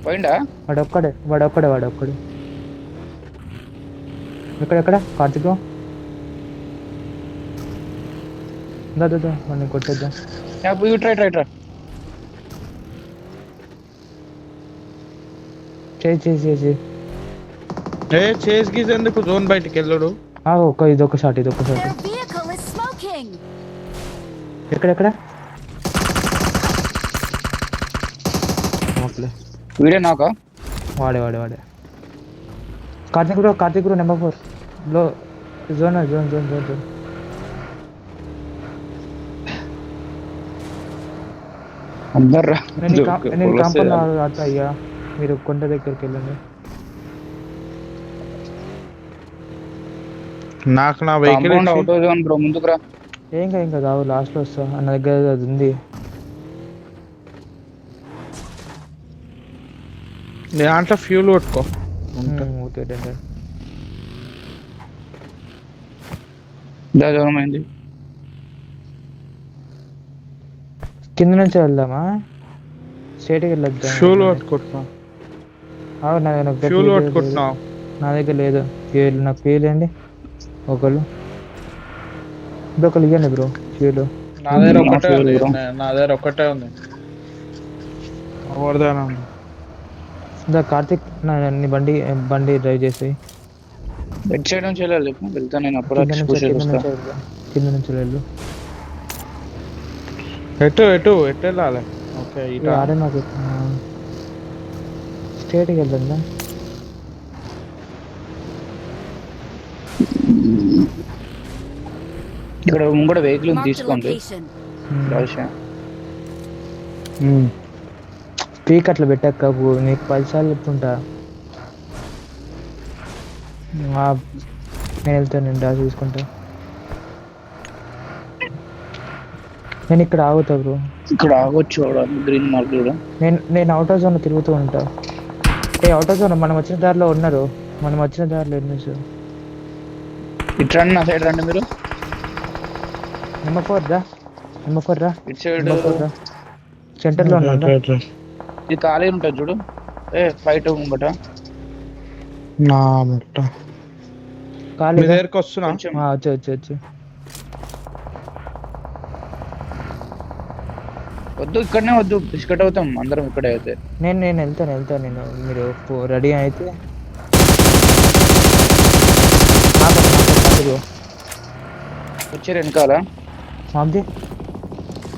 పోయిండా? వాడొక్కడే ఎక్కడ కార్తిక్ దా వాడిని కొట్టేద్దాం. ట్రై చేయి చేసి గీసి ఎందుకు జోన్ బయటికి వెళ్ళడు. ఇదొక shot Their vehicle is smoking. ఎక్కడ వీడే నాకా? వాడే కార్తిక్ బ్రో నెంబర్ 4 లో జోన్ అందర్రా నేను కాంపౌండ్ ఆడతా అయ్యా, మీరు కొండ దగ్గరికి వెళ్ళండి. నాకు నా వెహికల్ అవుట్ జోన్ బ్రో, ముందుకురా. ఏం కాదు లాస్ట్ లో వస్తా, అన్న దగ్గర అది ఉంది. దాంట్లో ఫ్యూల్ కొట్టుకో. దూరమైంది. కింద నుంచి వెళ్దామా, స్ట్రైట్కి వెళ్ళొద్దాం. ఫ్యూల్ కొట్టుకుంటున్నా. ఫ్యూల్ కొట్టుకుంటున్నా. నా దగ్గర లేదు. నాకు ఫ్యూల్ అండి ఒకళ్ళు ఇవ్వండి బ్రో ఫ్యూల్. నా దగ్గర ఒక్కటే ఉంది. కార్తిక్ నీ బండి డ్రైవ్ చేసి బెడ్ సైడ్ నుంచి వెళ్ళాలి. వెళ్తా నేను అప్పుడు కింద నుంచి వెళ్ళు. ఎటు వెళ్ళాలి? ఓకే ఆడే నాకు స్ట్రైట్కి వెళ్తుందా. ఇక్కడ ముంగడ వెహికల్ Marked a తీసుకోండి. location. స్పీక్ అట్లా పెట్టాక నీకు 10 సార్లు చెప్తుంటా. నేను వెళ్తాను, నేను డాష్ తీసుకుంటా. నేను ఇక్కడ ఆగుతా బ్రో. ఇక్కడ ఆగొచ్చు గ్రీన్ మార్క్ కూడా. నేను అవుట్ ఆఫ్ జోన్ తిరుగుతూ ఉంటా. అవుట్ ఆఫ్ జోన్ మనం వచ్చిన దారిలో ఉన్నారు. ఎన్ని సార్ ఇటు రండి, నా సైడ్ రండి మీరు. నెంబర్ 4 రా. ఇటు సైడ్ సెంటర్ లో ఉన్నా. ఇది ఖాళీ ఉంటుంది చూడు. ఫైట్ ముంగట ఖాళీ దగ్గరికి వస్తున్నా. వచ్చి వద్దు, ఇక్కడనే వద్దు, బిస్కెట్ అవుతాం అందరం ఇక్కడే అయితే. నేను వెళ్తాను మీరు రెడీ అయితే వచ్చారు వెనకాల. మాది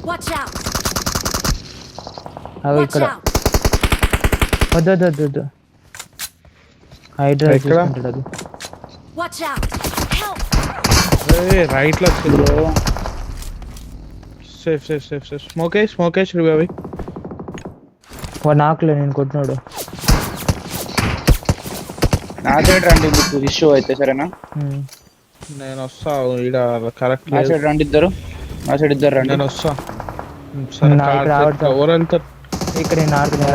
Watch out. ఇక్కడ వద్దు హైడ్రా చూసుకుంటాడు అది. Watch out. Help. రైట్ లో సేఫ్ స్మోకేష్ రివైవ్. వాడు నాకులే, నేను కొట్టినాడు. నా సైడ్ రండి మీకు ఇష్యూ అయితే, సరేనా? నేను వస్తా. ఈడ కరెక్ట్ నా సైడ్ రండి ఇద్దరు. నా సైడ్ ఇద్దరు రండి. నేను వస్తా. ఇక్కడ నేను ఆడుతున్నా.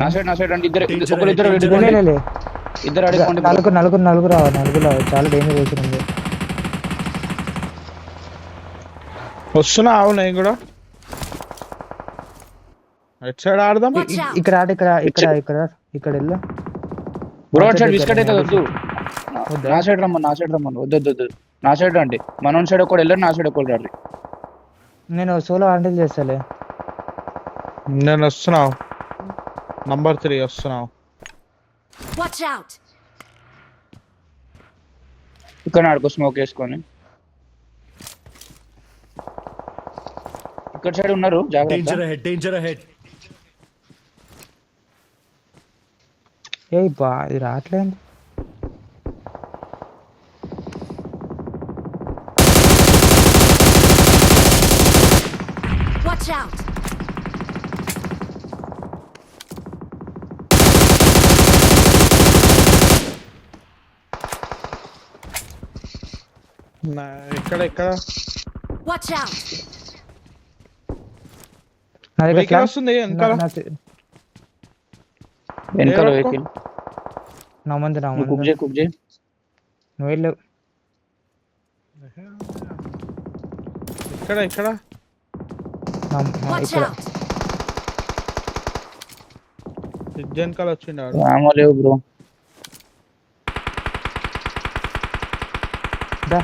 నా సైడ్ రండి ఇద్దరు అడుగుకోండి. నలుగురు చాలా డేంజర్ వేసింది. వస్తున్నా. అవును నేను కూడా ఎట్ సైడ్ ఆడదాం. ఇక్కడ వెళ్ళు బ్రో. సైడ్ బిస్కెట్ అయితే వద్దు. నా సైడ్ రమ్మను. వద్దు. నా సైడ్ రండి. మన సైడ్ ఒకటి వెళ్ళండి, నా సైడ్ ఒకటి రండి. నేను సోలో హ్యాండిల్ చేస్తాలే. నేను వస్తున్నా. నంబర్ 3 వస్తున్నావు. Watch out. ఇక్కడ ఆడుకో స్మోక్ వేసుకొని. ఇక్కడ సైడ్ ఉన్నారు, జాగ్రత్త. Danger ahead. ఇది రావట్లేదు. Watch out. ఇక్కడ Watch out. వెహికల్ వస్తుంది వెనకాల వెహికల్. నా మంది కుక్ చేయి. నువ్వు వెళ్ళు. ఇక్కడ ఇక్కడ Watch ఇక్కడ out! వెనకాల వచ్చిండు ఆడు. ఆమో లేవు బ్రో. దా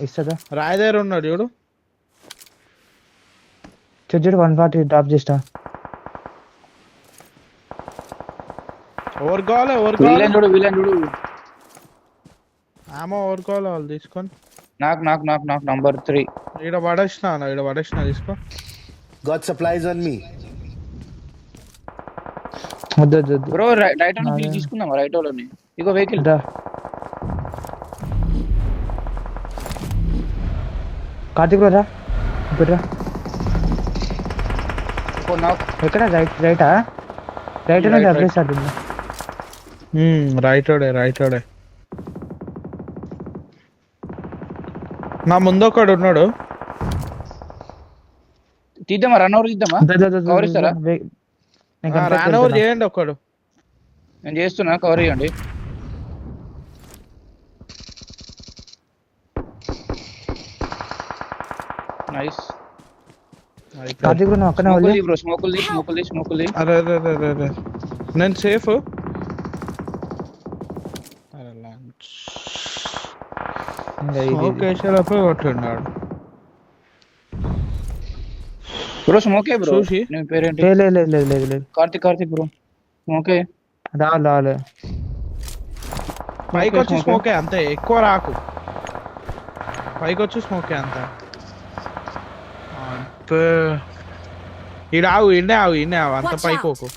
ఇస్తుందా రాయి దగ్గర ఉన్నాడు చూడు. చూడు 140 డ్రాప్ చేస్తా. ఎవరు కావాలి వీళ్ళని చూడు. ఆమో ఎవరు కావాలి వాళ్ళు తీసుకొని. నాకు నంబర్ 3. ఈడ పడేసిన తీసుకో. Got supplies on me. వద్దు బ్రో రైట్ అని తీసుకుందాం రైట్ వాళ్ళని. ఇగో వెహికల్. దా కార్తిక్ బ్రో రా ఇప్పుడు రా. ఎక్కడ రైటా రైట్ అనేది అప్డేట్ స్టార్ట్ ఉంది. రైటోడే నా ముందు ఒకడు ఉన్నాడు. తీద్దామా రన్ ఓవర్ తీద్దామా? కవర్ ఇస్తారా? రానవర్ చేయండి ఒకడు. నేను చేస్తున్నా, కవర్ ఇవ్వండి. నైస్. కార్తిక్ బ్రో నువ్వు అక్కడే వదిలే. బ్రో స్మోకుల్ ది. అరే నేను సేఫ్. కొట్టిన్నాడు బ్రో. స్మోకే బ్రో. చూసి నీ పేరేంటి? లేదు కార్తిక్ బ్రో. స్మోకే రావాలి పైకి వచ్చి స్మోకే అంతే, ఎక్కువ రాకు. పైకి వచ్చి స్మోకే అంతే. ఈడ ఆగు, ఇన్నే ఆగు అంత పైకి పోకు.